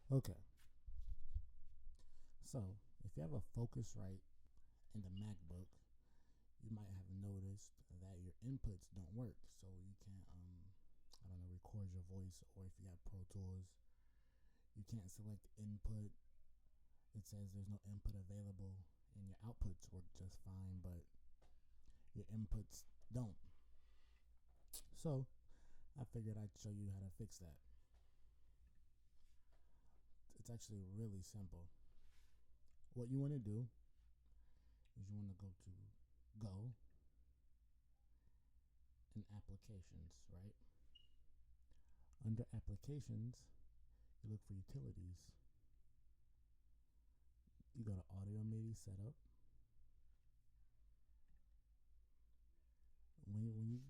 Okay, so if you have a Focusrite in the MacBook, you might have noticed that your inputs don't work. So you can't, I don't know, record your voice, or if you got Pro Tools, you can't select input. It says there's no input available, and your outputs work just fine, but your inputs don't. So I figured I'd show you how to fix that. It's actually really simple. What you want to do is you want to go to Go and Applications, right? Under Applications, you look for Utilities. You go to Audio MIDI Setup. When you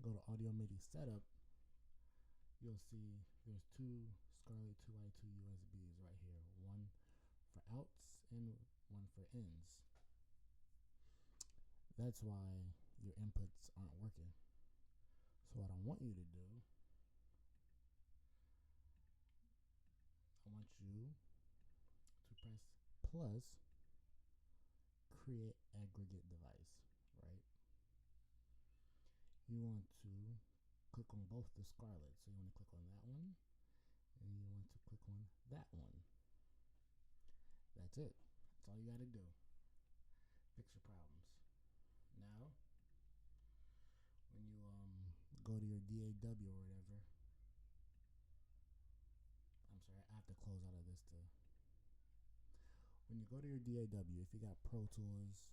go to Audio MIDI Setup, you'll see there's two Scarlett 2i2 USBs right here. One for outs and one for ins. That's why your inputs aren't working. So what I want you to do, I want you to press plus, create aggregate device, right? You want to click on both the Scarlett. So you want to click on that one, and you want to click on that one. That's it. That's all you got to do. Fix your problems. Now, when you go to your DAW or whatever, I'm sorry, I have to close out of this too. When you go to your DAW, if you got Pro Tools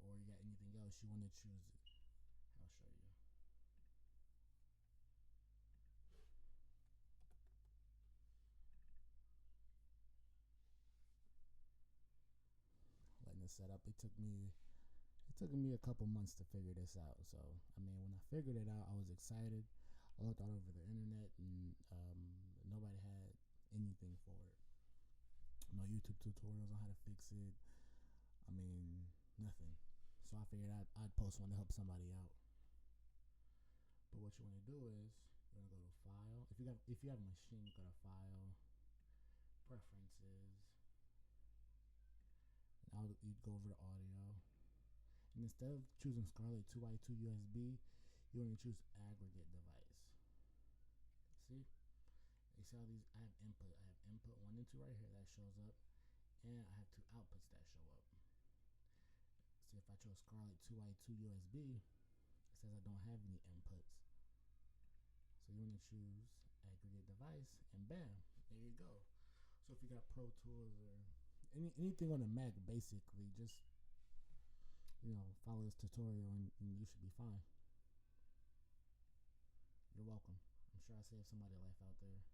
or you got anything else, you want to choose it. I'll show you. Letting this set up, it took me a couple months to figure this out. So I mean, when I figured it out, I was excited. I looked all over the internet, and nobody had anything for it. No YouTube tutorials on how to fix it. I mean, nothing. So I figured I'd post one to help somebody out. But what you want to do is you want to go to File. If you have a machine, you go to File, Preferences. Now you'd go over to Audio, and instead of choosing Scarlett 2i2 USB, you want to choose Aggregate Device. See? You see all these? I have input 1 and 2 right here that shows up, and I have two outputs that show up. See, if I chose Scarlett 2i2 USB, it says I don't have any inputs. So you want to choose Aggregate Device, and bam, there you go. So if you got Pro Tools or anything on the Mac, basically, just follow this tutorial, and you should be fine. You're welcome. I'm sure I saved somebody's life out there.